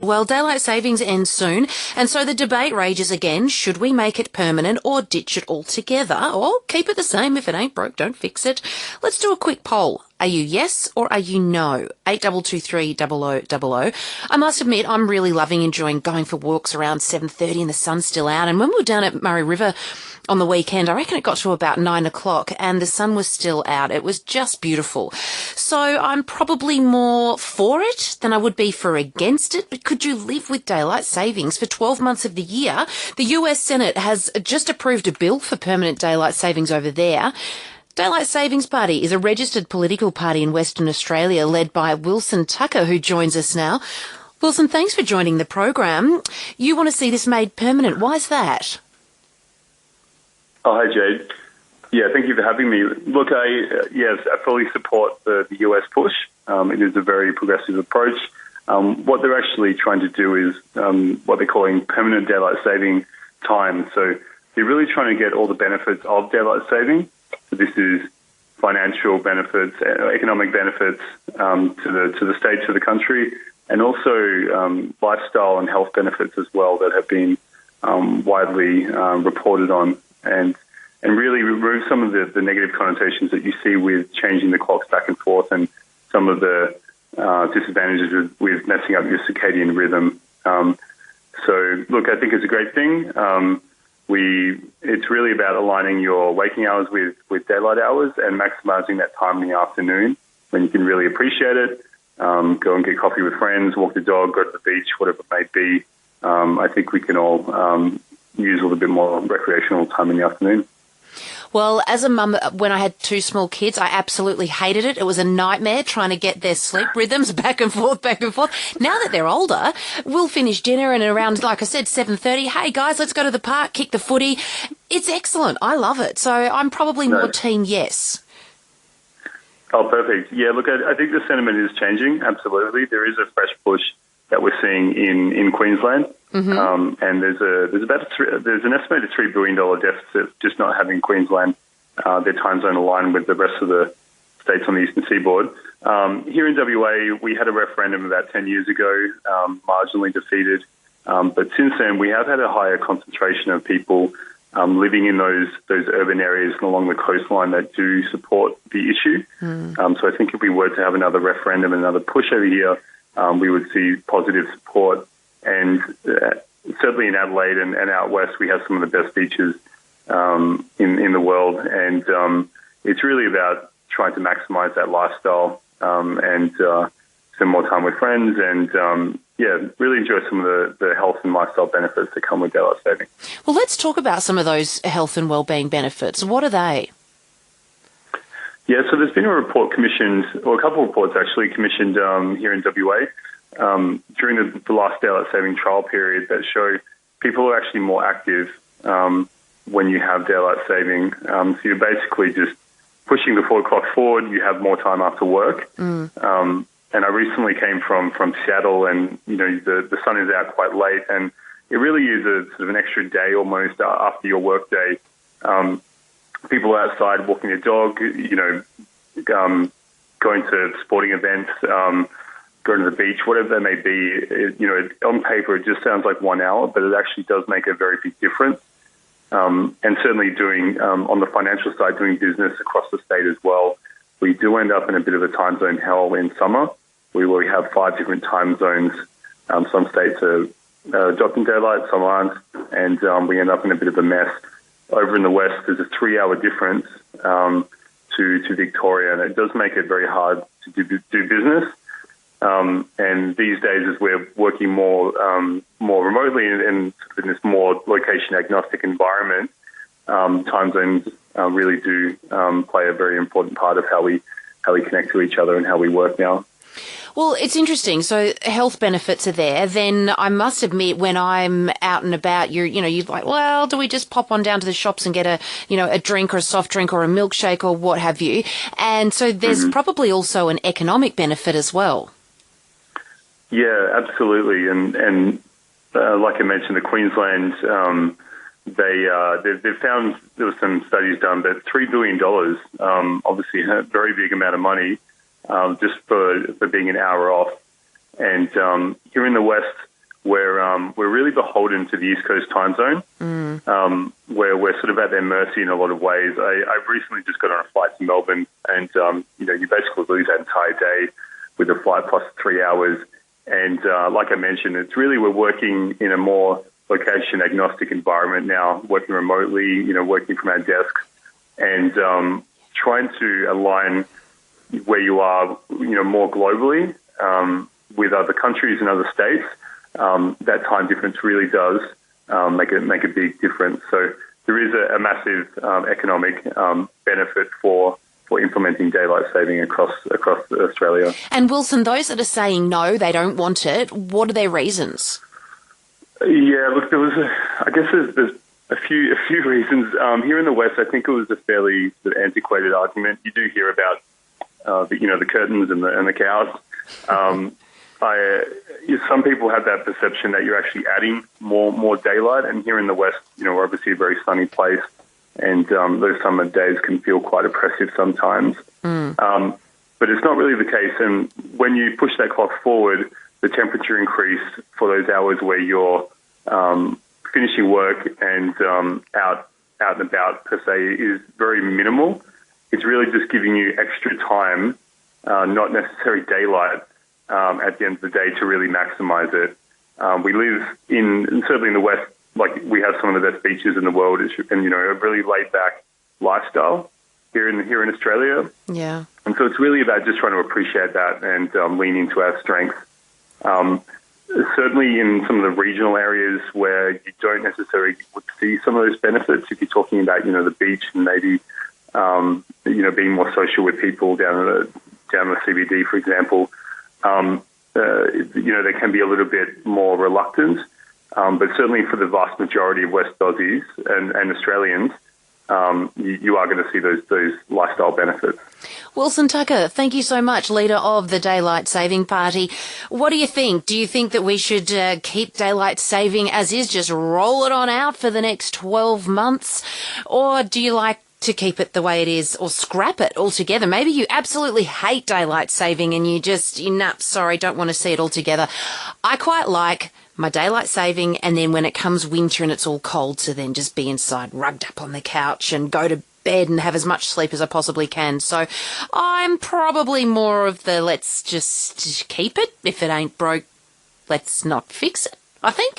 Well, daylight savings ends soon, and so the debate rages again. Should we make it permanent or ditch it altogether? Or keep it the same? If it ain't broke, don't fix it. Let's do a quick poll. Are you yes or are you no? 8223 I must admit, I'm really enjoying going for walks around 7:30 and the sun's still out. And when we were down at Murray River on the weekend, I reckon it got to about 9 o'clock and the sun was still out. It was just beautiful. So I'm probably more for it than I would be for against it. But could you live with daylight savings for 12 months of the year? The US Senate has just approved a bill for permanent daylight savings over there. Daylight Savings Party is a registered political party in Western Australia led by Wilson Tucker, who joins us now. Wilson, thanks for joining the program. You want to see this made permanent. Why is that? Oh, hi, Jade. Yeah, thank you for having me. Look, I fully support the US push. It is a very progressive approach. What they're actually trying to do is what they're calling permanent daylight saving time. So they're really trying to get all the benefits of daylight saving. So this is financial benefits, economic benefits to the state, to the country, and also lifestyle and health benefits as well that have been widely reported on, and really remove some of the negative connotations that you see with changing the clocks back and forth and some of the disadvantages with messing up your circadian rhythm. So, look, I think it's a great thing. It's really about aligning your waking hours with daylight hours and maximizing that time in the afternoon when you can really appreciate it. Go and get coffee with friends, walk the dog, go to the beach, whatever it may be. I think we can all use a little bit more recreational time in the afternoon. Well, as a mum, when I had two small kids, I absolutely hated it. It was a nightmare trying to get their sleep rhythms back and forth. Now that they're older, we'll finish dinner and around, like I said, 7:30, hey guys, let's go to the park, kick the footy. It's excellent. I love it. So I'm probably more team yes. Oh, perfect. Yeah, look, I think the sentiment is changing. Absolutely. There is a fresh push that we're seeing in Queensland. Mm-hmm. And there's an estimated $3 billion deficit just not having Queensland, their time zone aligned with the rest of the states on the eastern seaboard. Here in WA, we had a referendum about 10 years ago, marginally defeated. But since then, we have had a higher concentration of people living in those urban areas and along the coastline that do support the issue. So I think if we were to have another referendum, another push over here, we would see positive support. And certainly in Adelaide and out west, we have some of the best beaches in the world. And it's really about trying to maximize that lifestyle and spend more time with friends and, really enjoy some of the health and lifestyle benefits that come with daylight saving. Well, let's talk about some of those health and wellbeing benefits. What are they? Yeah, so there's been a report commissioned, or a couple of reports actually commissioned here in WA during the last daylight saving trial period that show people are actually more active when you have daylight saving. So you're basically just pushing the 4 o'clock forward. You have more time after work. And I recently came from Seattle, and the sun is out quite late, and it really is a sort of an extra day almost after your work day. People are outside walking their dog, going to sporting events, going to the beach, whatever that may be. On paper it just sounds like 1 hour, but it actually does make a very big difference. And certainly doing on the financial side, doing business across the state as well. We do end up in a bit of a time zone hell in summer, where we have 5 different time zones. Some states are adopting daylight, some aren't, and we end up in a bit of a mess. Over in the west, there's a 3-hour difference to Victoria, and it does make it very hard to do business. And these days, as we're working more remotely and in this more location agnostic environment, time zones really do play a very important part of how we connect to each other and how we work now. Well, it's interesting. So health benefits are there. Then I must admit, when I'm out and about, you're like, well, do we just pop on down to the shops and get a drink or a soft drink or a milkshake or what have you? And so there's probably also an economic benefit as well. Yeah, absolutely. And like I mentioned, the Queensland, they've found there were some studies done that $3 billion, obviously a very big amount of money, just for being an hour off. And here in the West, we're really beholden to the East Coast time zone, where we're sort of at their mercy in a lot of ways. I recently just got on a flight to Melbourne, and you basically lose that entire day with a flight plus 3 hours. And like I mentioned, it's really we're working in a more location agnostic environment now, working remotely, working from our desks, and trying to align where you are, more globally with other countries and other states. That time difference really does make a big difference. So there is a massive economic benefit for implementing daylight saving across Australia. And Wilson, those that are saying no, they don't want it, what are their reasons? Yeah, look, there's a few reasons. Here in the West, I think it was a fairly sort of antiquated argument. You do hear about the curtains and the cows. Some people have that perception that you're actually adding more daylight, and here in the West, we're obviously a very sunny place, and those summer days can feel quite oppressive sometimes. But it's not really the case, and when you push that clock forward, the temperature increase for those hours where you're finishing work and out and about, per se, is very minimal. It's really just giving you extra time, not necessarily daylight, at the end of the day to really maximize it. We live certainly in the West, like we have some of the best beaches in the world, and a really laid back lifestyle here in Australia. Yeah. And so it's really about just trying to appreciate that and lean into our strengths. Certainly in some of the regional areas where you don't necessarily see some of those benefits, if you're talking about the beach and maybe being more social with people down the CBD, for example, there can be a little bit more reluctance. But certainly for the vast majority of West Aussies and Australians, you are going to see those lifestyle benefits. Wilson Tucker, thank you so much, leader of the Daylight Saving Party. What do you think? Do you think that we should keep daylight saving as is, just roll it on out for the next 12 months? Or do you like to keep it the way it is, or scrap it altogether? Maybe you absolutely hate daylight saving and don't want to see it altogether. I quite like my daylight saving, and then when it comes winter and it's all cold, to then just be inside, rugged up on the couch and go to bed and have as much sleep as I possibly can. So I'm probably more of the let's just keep it. If it ain't broke, let's not fix it, I think.